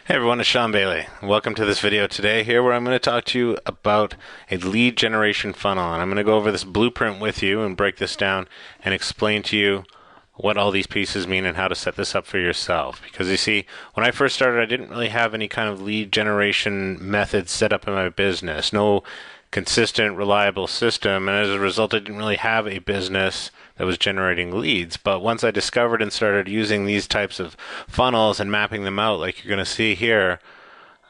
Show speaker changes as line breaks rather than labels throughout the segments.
Hey everyone, it's Sean Bailey. Welcome to this video today here where I'm going to talk to you about a lead generation funnel. And I'm going to go over this blueprint with you and break this down and explain to you what all these pieces mean and how to set this up for yourself. Because you see, when I first started, I didn't really have any kind of lead generation method set up in my business. No consistent, reliable system. And as a result, I didn't really have a business that was generating leads. But once I discovered and started using these types of funnels and mapping them out, like you're going to see here,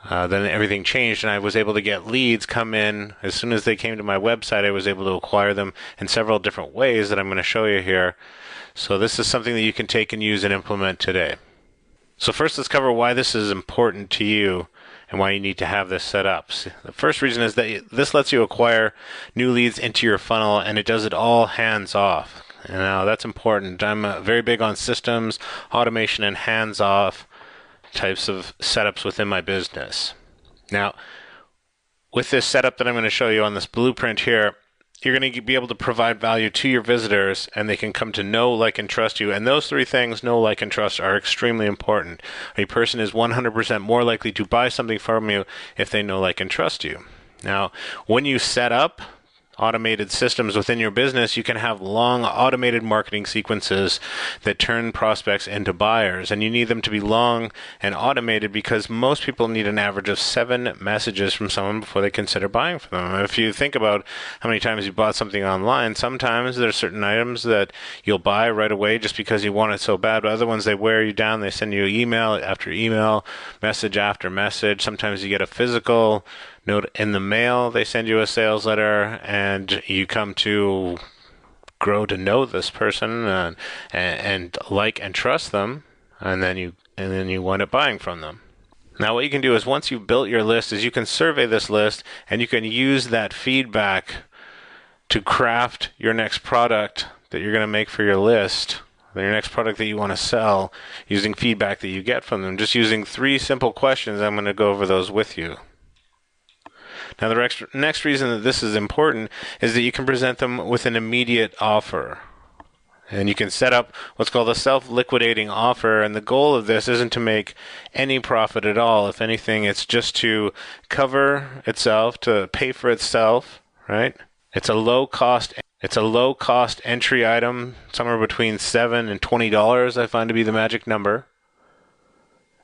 then everything changed and I was able to get leads come in. As soon as they came to my website, I was able to acquire them in several different ways that I'm going to show you here. So this is something that you can take and use and implement today. So first, let's cover why this is important to you and why you need to have this set up. So the first reason is that this lets you acquire new leads into your funnel, and it does it all hands off. And now that's important. I'm very big on systems, automation, and hands off types of setups within my business. Now, with this setup that I'm going to show you on this blueprint here, you're going to be able to provide value to your visitors, and they can come to know, like, and trust you. And those three things, know, like, and trust, are extremely important. A person is 100% more likely to buy something from you if they know, like, and trust you. Now, when you set up automated systems within your business, you can have long automated marketing sequences that turn prospects into buyers, and you need them to be long and automated because most people need an average of 7 messages from someone before they consider buying from them. If you think about how many times you bought something online, sometimes there's certain items that you'll buy right away just because you want it so bad, but other ones, they wear you down. They send you email after email, message after message. Sometimes you get a physical note in the mail, they send you a sales letter, and you come to grow to know this person and like and trust them, and then you wind up buying from them. Now what you can do is, once you've built your list, is you can survey this list and you can use that feedback to craft your next product that you're going to make for your list, your next product that you want to sell, using feedback that you get from them, just using 3 simple questions. I'm going to go over those with you. Now, the next reason that this is important is that you can present them with an immediate offer. And you can set up what's called a self-liquidating offer. And the goal of this isn't to make any profit at all. If anything, it's just to cover itself, to pay for itself, right? It's a low-cost entry item, somewhere between $7 and $20, I find to be the magic number.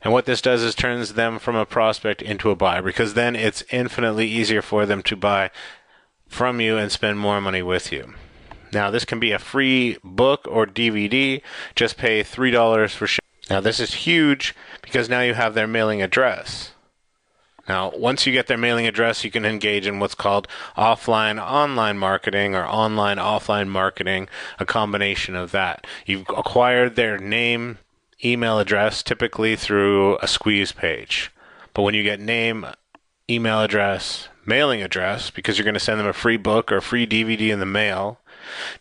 And what this does is turns them from a prospect into a buyer, because then it's infinitely easier for them to buy from you and spend more money with you. Now, this can be a free book or DVD. Just pay $3 for shipping. Now, this is huge because now you have their mailing address. Now, once you get their mailing address, you can engage in what's called offline-online marketing, or online-offline marketing, a combination of that. You've acquired their name, email address, typically through a squeeze page. But when you get name, email address, mailing address, because you're going to send them a free book or a free DVD in the mail,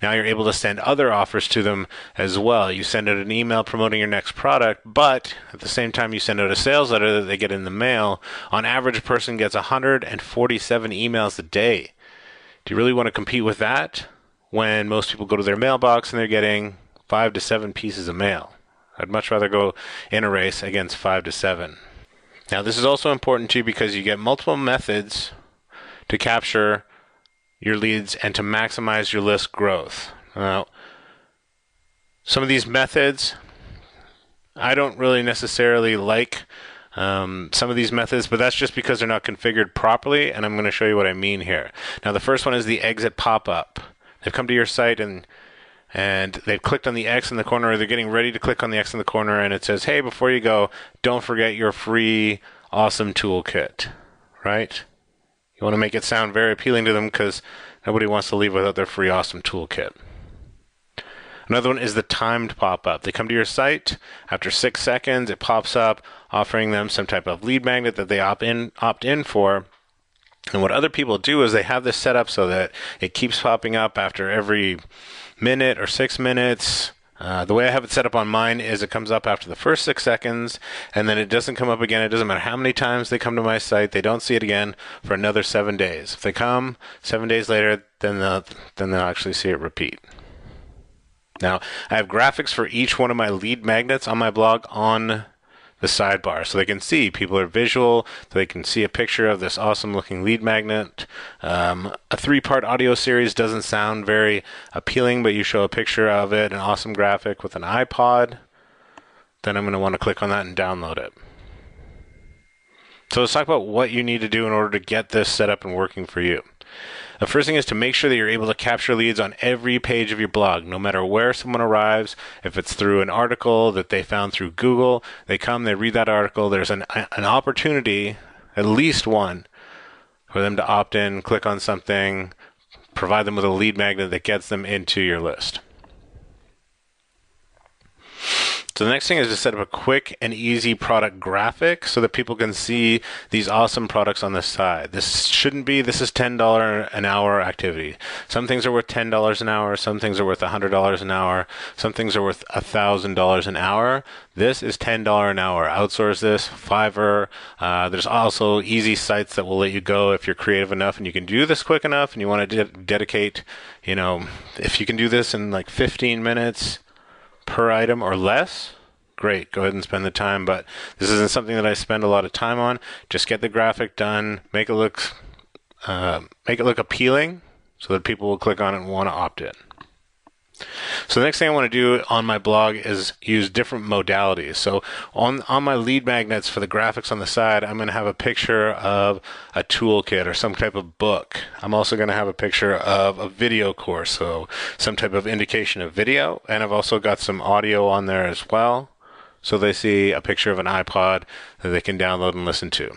now you're able to send other offers to them as well. You send out an email promoting your next product, but at the same time you send out a sales letter that they get in the mail. On average, a person gets 147 emails a day. Do you really want to compete with that when most people go to their mailbox and they're getting 5 to 7 pieces of mail? I'd much rather go in a race against 5 to 7. Now, this is also important too because you get multiple methods to capture your leads and to maximize your list growth. Now, some of these methods, I don't really necessarily like some of these methods, but that's just because they're not configured properly, and I'm going to show you what I mean here. Now, the first one is the exit pop-up. They've come to your site and they've clicked on the X in the corner, or they're getting ready to click on the X in the corner, and it says, hey, before you go, don't forget your free awesome toolkit, right? You want to make it sound very appealing to them because nobody wants to leave without their free awesome toolkit. Another one is the timed pop-up. They come to your site, after 6 seconds, it pops up offering them some type of lead magnet that they opt in for. And what other people do is they have this set up so that it keeps popping up after every minute or 6 minutes. The way I have it set up on mine is it comes up after the first 6 seconds, and then it doesn't come up again. It doesn't matter how many times they come to my site. They don't see it again for another 7 days. If they come 7 days later, then they'll actually see it repeat. Now, I have graphics for each one of my lead magnets on my blog on the sidebar so they can see. People are visual, so they can see a picture of this awesome looking lead magnet. A 3-part audio series doesn't sound very appealing, but you show a picture of it, an awesome graphic with an iPod, then I'm going to want to click on that and download it. So let's talk about what you need to do in order to get this set up and working for you. The first thing is to make sure that you're able to capture leads on every page of your blog, no matter where someone arrives. If it's through an article that they found through Google, they come, they read that article, there's an opportunity, at least one, for them to opt in, click on something, provide them with a lead magnet that gets them into your list. So the next thing is to set up a quick and easy product graphic so that people can see these awesome products on the side. This is $10 an hour activity. Some things are worth $10 an hour. Some things are worth $100 an hour. Some things are worth $1,000 an hour. This is $10 an hour. Outsource this, Fiverr. There's also easy sites that will let you go if you're creative enough and you can do this quick enough and you want to dedicate, if you can do this in like 15 minutes, per item or less, great, go ahead and spend the time, but this isn't something that I spend a lot of time on. Just get the graphic done, make it look appealing so that people will click on it and want to opt in. So the next thing I want to do on my blog is use different modalities. So on my lead magnets for the graphics on the side, I'm going to have a picture of a toolkit or some type of book. I'm also going to have a picture of a video course, so some type of indication of video. And I've also got some audio on there as well. So they see a picture of an iPod that they can download and listen to.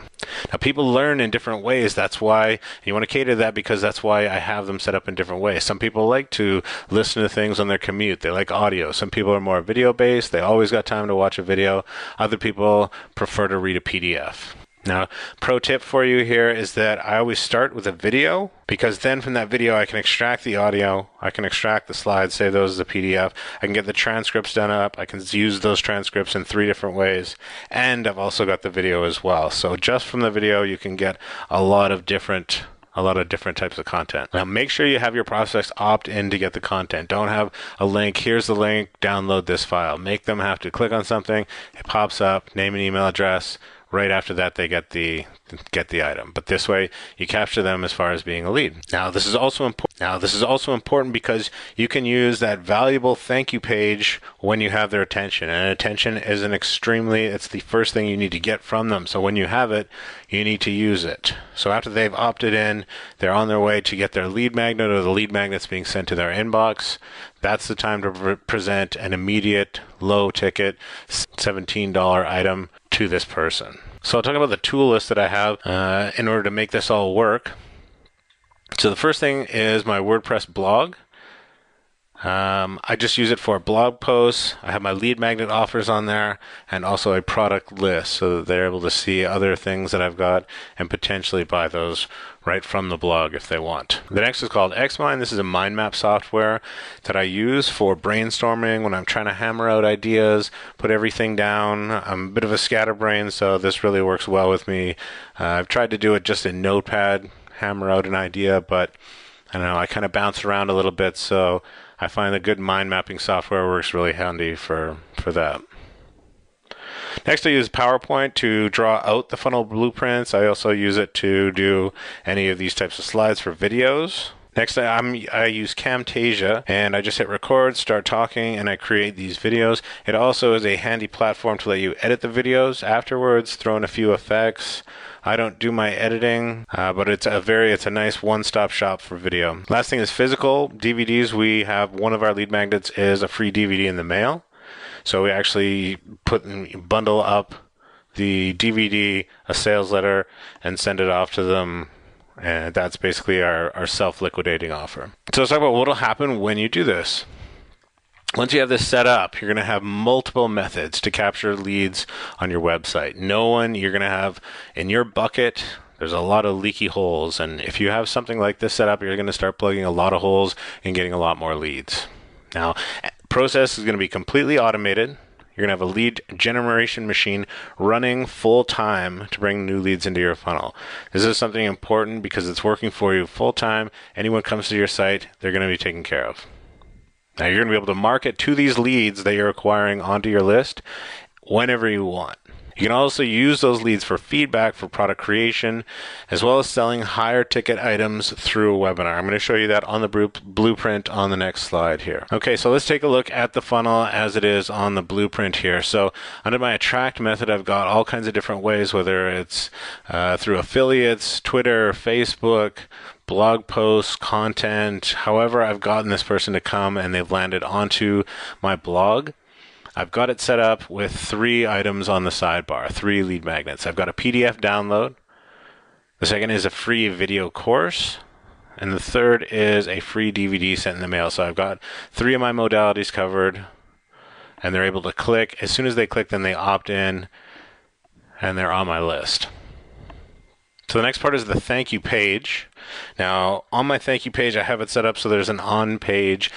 Now, people learn in different ways. That's why you want to cater to that, because that's why I have them set up in different ways. Some people like to listen to things on their commute. They like audio. Some people are more video-based. They always got time to watch a video. Other people prefer to read a PDF. Now, pro tip for you here is that I always start with a video, because then from that video I can extract the audio, I can extract the slides, save those as a PDF, I can get the transcripts done up, I can use those transcripts in 3 different ways, and I've also got the video as well. So just from the video you can get a lot of different types of content. Now make sure you have your prospects opt in to get the content. Don't have a link, here's the link, download this file. Make them have to click on something, it pops up, name and email address. Right after that, they get the item. But this way, you capture them as far as being a lead. Now, this is also important because you can use that valuable thank you page when you have their attention. And attention is it's the first thing you need to get from them. So when you have it, you need to use it. So after they've opted in, they're on their way to get their lead magnet, or the lead magnet's being sent to their inbox. That's the time to present an immediate, low-ticket, $17 item to this person. So I'll talk about the tool list that I have in order to make this all work. So the first thing is my WordPress blog. I just use it for blog posts. I have my lead magnet offers on there, and also a product list so that they're able to see other things that I've got and potentially buy those right from the blog if they want. The next is called Xmind. This is a mind map software that I use for brainstorming when I'm trying to hammer out ideas, put everything down. I'm a bit of a scatterbrain, so this really works well with me. I've tried to do it just in Notepad, hammer out an idea, but I don't know, I kind of bounce around a little bit, so I find the good mind mapping software works really handy for that. Next, I use PowerPoint to draw out the funnel blueprints. I also use it to do any of these types of slides for videos. Next, I use Camtasia, and I just hit record, start talking, and I create these videos. It also is a handy platform to let you edit the videos afterwards, throw in a few effects. I don't do my editing, but it's a nice one-stop shop for video. Last thing is physical DVDs. We have one of our lead magnets is a free DVD in the mail. So we actually bundle up the DVD, a sales letter, and send it off to them. And that's basically our self-liquidating offer. So let's talk about what will happen when you do this. Once you have this set up, you're going to have multiple methods to capture leads on your website. You're going to have in your bucket, there's a lot of leaky holes. And if you have something like this set up, you're going to start plugging a lot of holes and getting a lot more leads. Now, process is going to be completely automated. You're going to have a lead generation machine running full time to bring new leads into your funnel. This is something important because it's working for you full time. Anyone comes to your site, they're going to be taken care of. Now, you're going to be able to market to these leads that you're acquiring onto your list whenever you want. You can also use those leads for feedback, for product creation, as well as selling higher ticket items through a webinar. I'm going to show you that on the blueprint on the next slide here. Okay, so let's take a look at the funnel as it is on the blueprint here. So under my attract method, I've got all kinds of different ways, whether it's through affiliates, Twitter, Facebook, blog posts, content, however I've gotten this person to come and they've landed onto my blog. I've got it set up with 3 items on the sidebar, 3 lead magnets. I've got a PDF download. The second is a free video course. And the third is a free DVD sent in the mail. So I've got 3 of my modalities covered, and they're able to click. As soon as they click, then they opt in, and they're on my list. So the next part is the thank you page. Now, on my thank you page, I have it set up so there's an on-page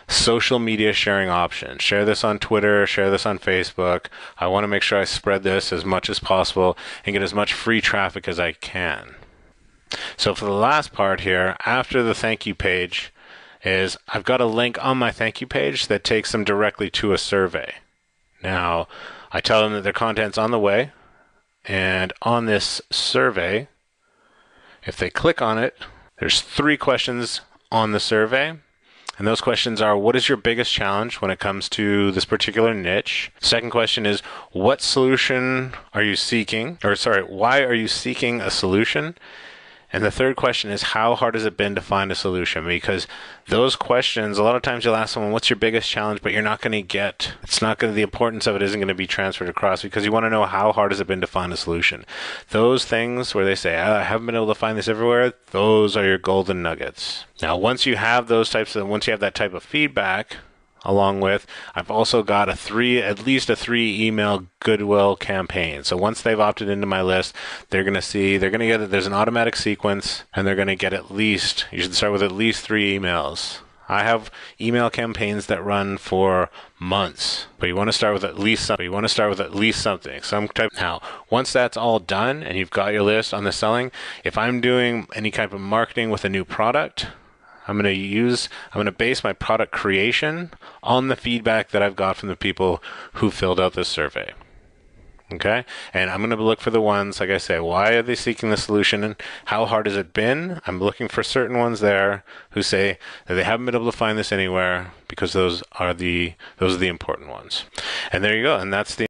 social media sharing option. Share this on Twitter, share this on Facebook. I want to make sure I spread this as much as possible and get as much free traffic as I can. So for the last part here, after the thank you page, is I've got a link on my thank you page that takes them directly to a survey. Now, I tell them that their content's on the way, and on this survey, if they click on it, there's 3 questions on the survey. And those questions are, what is your biggest challenge when it comes to this particular niche? Second question is, what solution are you seeking? Why are you seeking a solution? And the third question is, how hard has it been to find a solution? Because those questions, a lot of times you'll ask someone, what's your biggest challenge? But you're not going to get, the importance of it isn't going to be transferred across, because you want to know how hard has it been to find a solution. Those things where they say, I haven't been able to find this everywhere, those are your golden nuggets. Now, once you have that type of feedback, along with, I've also got at least a 3 email goodwill campaign. So once they've opted into my list, they're going to get that there's an automatic sequence, and they're going to get you should start with at least 3 emails. I have email campaigns that run for months, but you want to start with at least something. Now, once that's all done and you've got your list on the selling, if I'm doing any type of marketing with a new product, I'm going to base my product creation on the feedback that I've got from the people who filled out this survey. Okay? And I'm going to look for the ones, like I say, why are they seeking the solution and how hard has it been? I'm looking for certain ones there who say that they haven't been able to find this anywhere, because those are the important ones. And there you go. And that's the